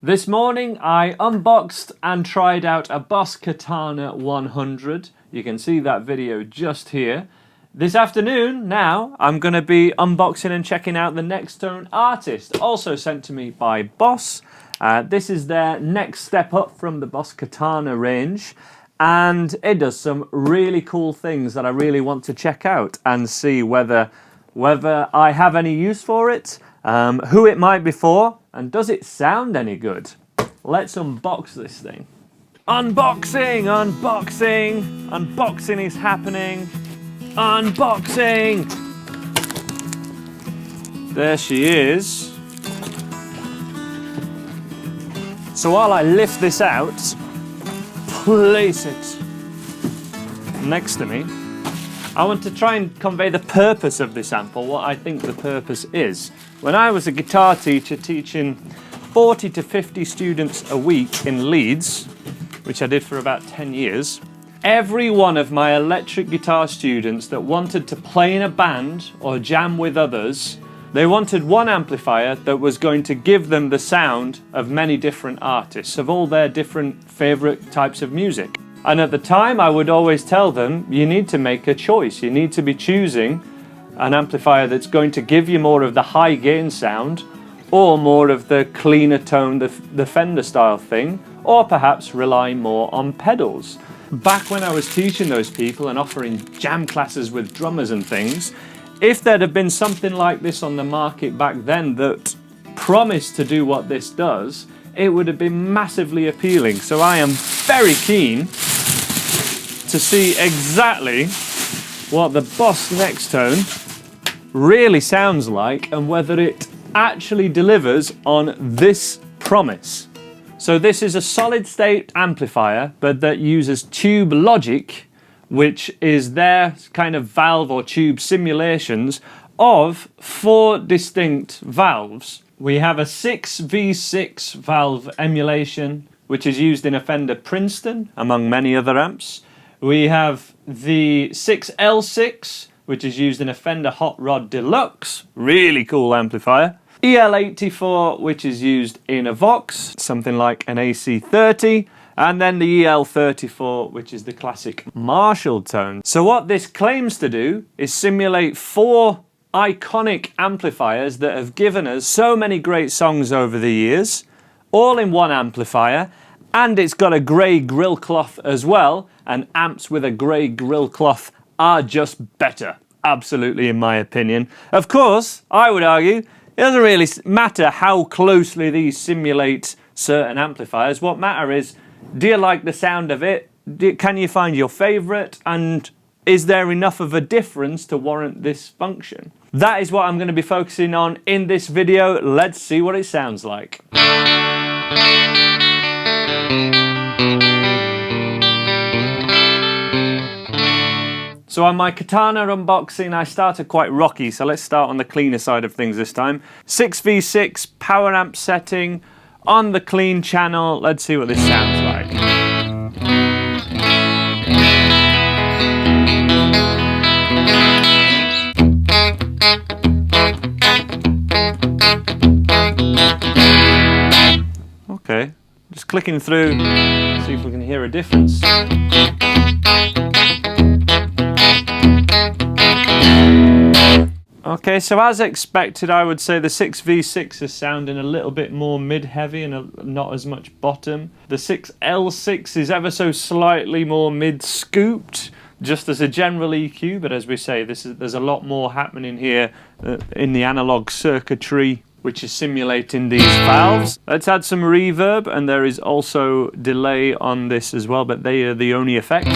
This morning I unboxed and tried out a Boss Katana 100. You can see that video just here. This afternoon, now, I'm going to be unboxing and checking out the Nextone Artist, also sent to me by Boss. This is their next step up from the Boss Katana range, and it does some really cool things that I really want to check out and see whether I have any use for it, who it might be for, and does it sound any good? Let's unbox this thing. Unboxing, unboxing, unboxing is happening. Unboxing! There she is. So while I lift this out, place it next to me, I want to try and convey the purpose of this amp, or what I think the purpose is. When I was a guitar teacher teaching 40 to 50 students a week in Leeds, which I did for about 10 years, every one of my electric guitar students that wanted to play in a band or jam with others, they wanted one amplifier that was going to give them the sound of many different artists, of all their different favourite types of music. And at the time I would always tell them, you need to make a choice. You need to be choosing an amplifier that's going to give you more of the high gain sound, or more of the cleaner tone, the Fender style thing, or perhaps rely more on pedals. Back when I was teaching those people and offering jam classes with drummers and things, if there'd have been something like this on the market back then that promised to do what this does, it would have been massively appealing. So I am very keen to see exactly what the Boss Nextone really sounds like and whether it actually delivers on this promise. So this is a solid state amplifier, but that uses tube logic, which is their kind of valve or tube simulations of 4 distinct valves. We have a 6v6 valve emulation, which is used in a Fender Princeton, among many other amps. We have the 6L6, which is used in a Fender Hot Rod Deluxe, really cool amplifier. EL84, which is used in a Vox, something like an AC30, and then the EL34, which is the classic Marshall tone. So what this claims to do is simulate 4 iconic amplifiers that have given us so many great songs over the years, all in one amplifier, and it's got a grey grill cloth as well, and amps with a grey grill cloth are just better, absolutely, in my opinion. Of course, I would argue, it doesn't really matter how closely these simulate certain amplifiers. What matters is, do you like the sound of it? Can you find your favourite? And is there enough of a difference to warrant this function? That is what I'm going to be focusing on in this video. Let's see what it sounds like. So on my Katana unboxing, I started quite rocky, so let's start on the cleaner side of things this time. 6v6 power amp setting on the clean channel. Let's see what this sounds like. Okay, just clicking through, see if we can hear a difference. Okay, so as expected, I would say the 6v6 is sounding a little bit more mid-heavy and not as much bottom. The 6L6 is ever so slightly more mid-scooped, just as a general EQ, but as we say, there's a lot more happening here in the analog circuitry, which is simulating these valves. Let's add some reverb, and there is also delay on this as well, but they are the only effect.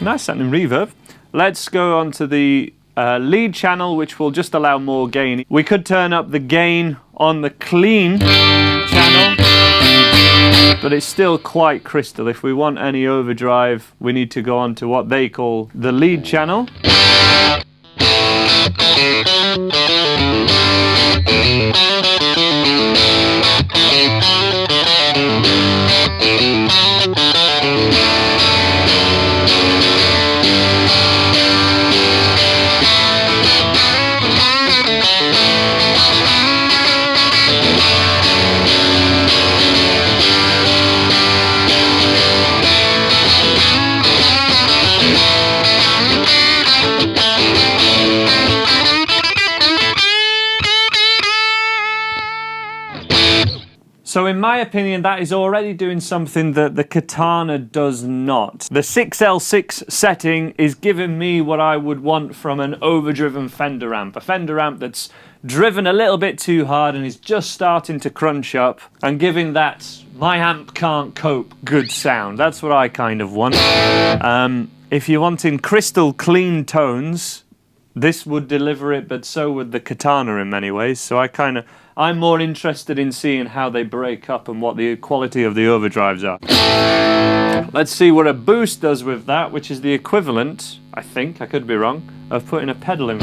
Nice sounding reverb. Let's go on to the lead channel, which will just allow more gain. We could turn up the gain on the clean channel, but it's still quite crystal. If we want any overdrive, we need to go on to what they call the lead channel. So in my opinion, that is already doing something that the Katana does not. The 6L6 setting is giving me what I would want from an overdriven Fender amp. A Fender amp that's driven a little bit too hard and is just starting to crunch up and giving that my amp can't cope good sound. That's what I kind of want. If you're wanting crystal clean tones, this would deliver it, but so would the Katana in many ways. So I'm more interested in seeing how they break up and what the quality of the overdrives are. Let's see what a boost does with that, which is the equivalent, I think, I could be wrong, of putting a pedal in.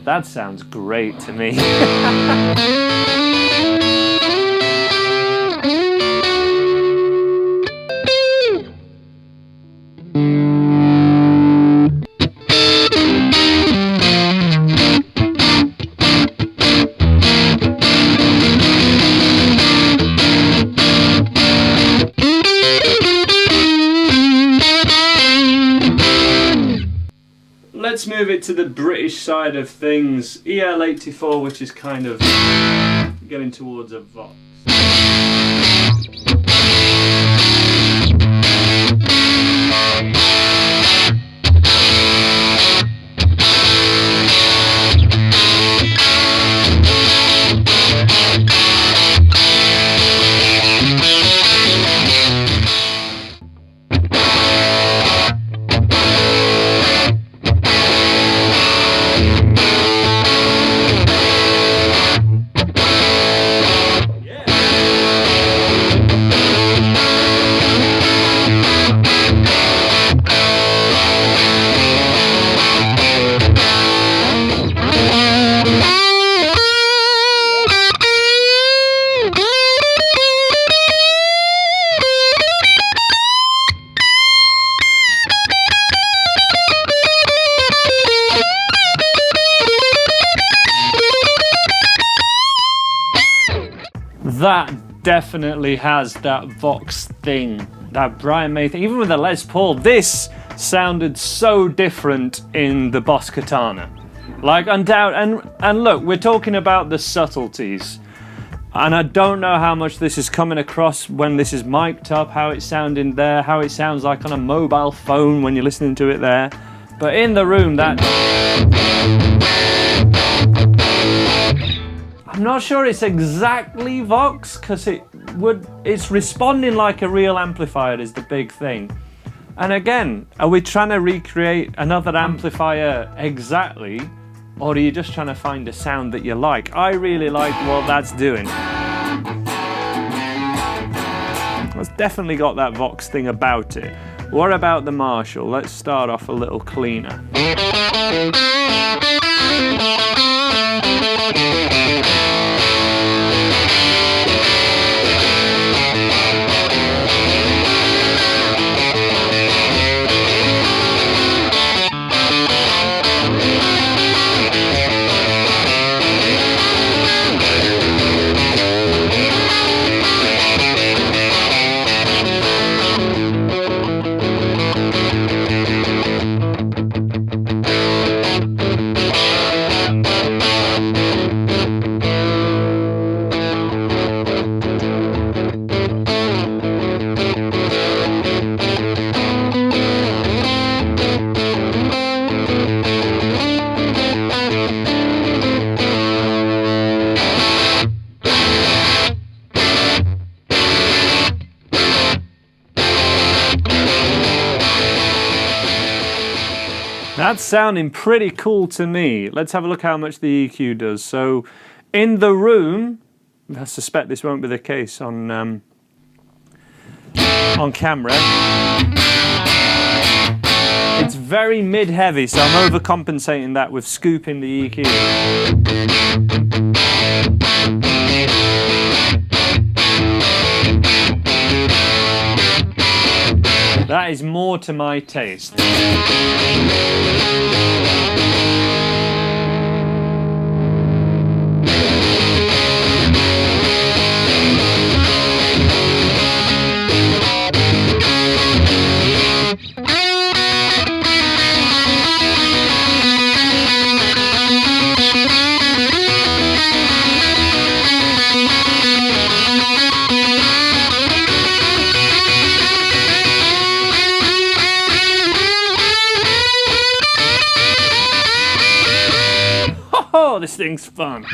That sounds great to me. Let's move it to the British side of things. EL84, which is kind of getting towards a Vox. That definitely has that Vox thing, that Brian May thing. Even with the Les Paul, this sounded so different in the Boss Katana. Like, undoubtedly, and look, we're talking about the subtleties. And I don't know how much this is coming across when this is mic'd up, how it's sounding there, how it sounds like on a mobile phone when you're listening to it there. But in the room, that... I'm not sure it's exactly Vox, because it's responding like a real amplifier is the big thing. And again, are we trying to recreate another amplifier exactly, or are you just trying to find a sound that you like? I really like what that's doing. It's definitely got that Vox thing about it. What about the Marshall? Let's start off a little cleaner. That's sounding pretty cool to me. Let's have a look how much the EQ does. So, in the room, I suspect this won't be the case on camera. It's very mid-heavy, so I'm overcompensating that with scooping the EQ. That is more to my taste. this thing's fun.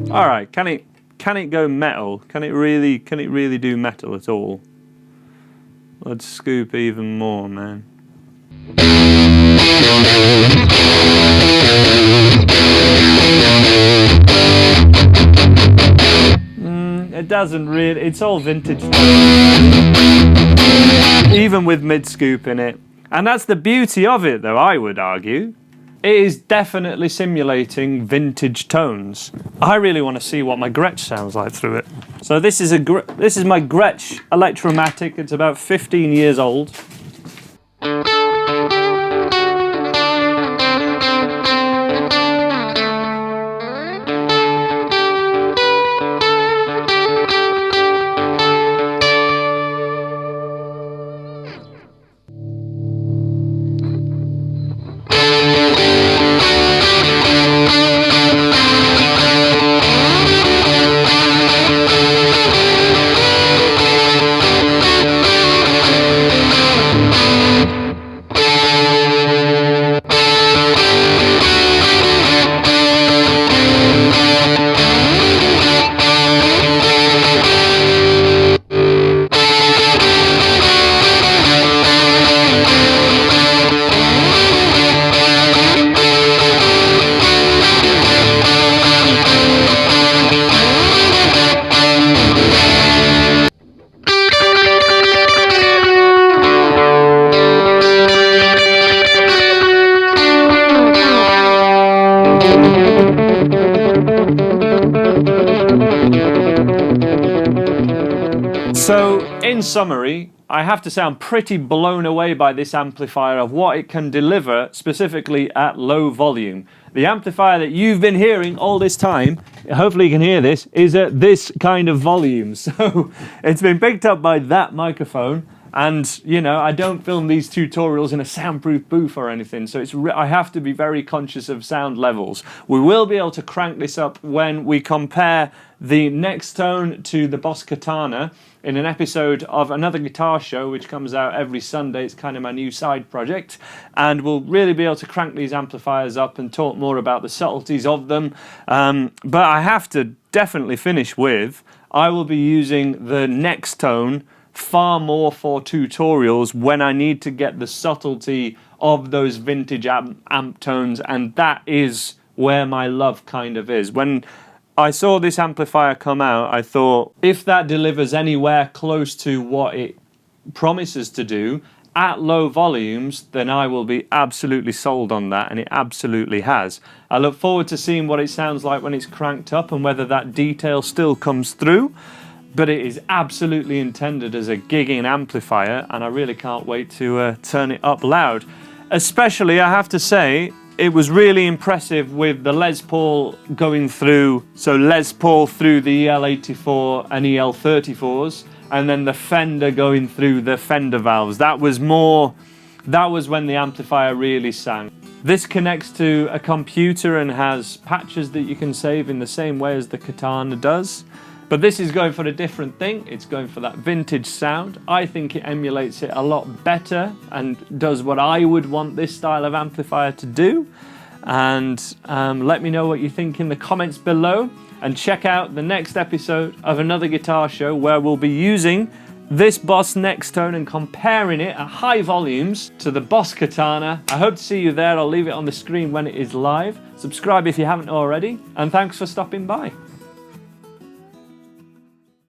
Alright, can it go metal? Can it really do metal at all? Let's scoop even more, man. It doesn't really, it's all vintage. Even with mid-scoop in it. And that's the beauty of it though, I would argue. It is definitely simulating vintage tones. I really want to see what my Gretsch sounds like through it. So this is my Gretsch Electromatic. It's about 15 years old. So, in summary, I have to say I'm pretty blown away by this amplifier of what it can deliver, specifically at low volume. The amplifier that you've been hearing all this time, hopefully you can hear this, is at this kind of volume. So, it's been picked up by that microphone. And, you know, I don't film these tutorials in a soundproof booth or anything, so I have to be very conscious of sound levels. We will be able to crank this up when we compare the Nextone to the Boss Katana in an episode of another guitar show which comes out every Sunday. It's kind of my new side project, and we'll really be able to crank these amplifiers up and talk more about the subtleties of them. But I have to definitely finish with, I will be using the Nextone far more for tutorials when I need to get the subtlety of those vintage amp tones, and that is where my love kind of is. When I saw this amplifier come out, I thought, if that delivers anywhere close to what it promises to do at low volumes, then I will be absolutely sold on that, and it absolutely has. I look forward to seeing what it sounds like when it's cranked up and whether that detail still comes through. But it is absolutely intended as a gigging amplifier, and I really can't wait to turn it up loud. Especially, I have to say, it was really impressive with the Les Paul going through, so Les Paul through the EL84 and EL34s, and then the Fender going through the Fender valves. That was when the amplifier really sang. This connects to a computer and has patches that you can save in the same way as the Katana does. But this is going for a different thing. It's going for that vintage sound. I think it emulates it a lot better and does what I would want this style of amplifier to do. And let me know what you think in the comments below. And check out the next episode of another guitar show where we'll be using this Boss Nextone and comparing it at high volumes to the Boss Katana. I hope to see you there. I'll leave it on the screen when it is live. Subscribe if you haven't already. And thanks for stopping by.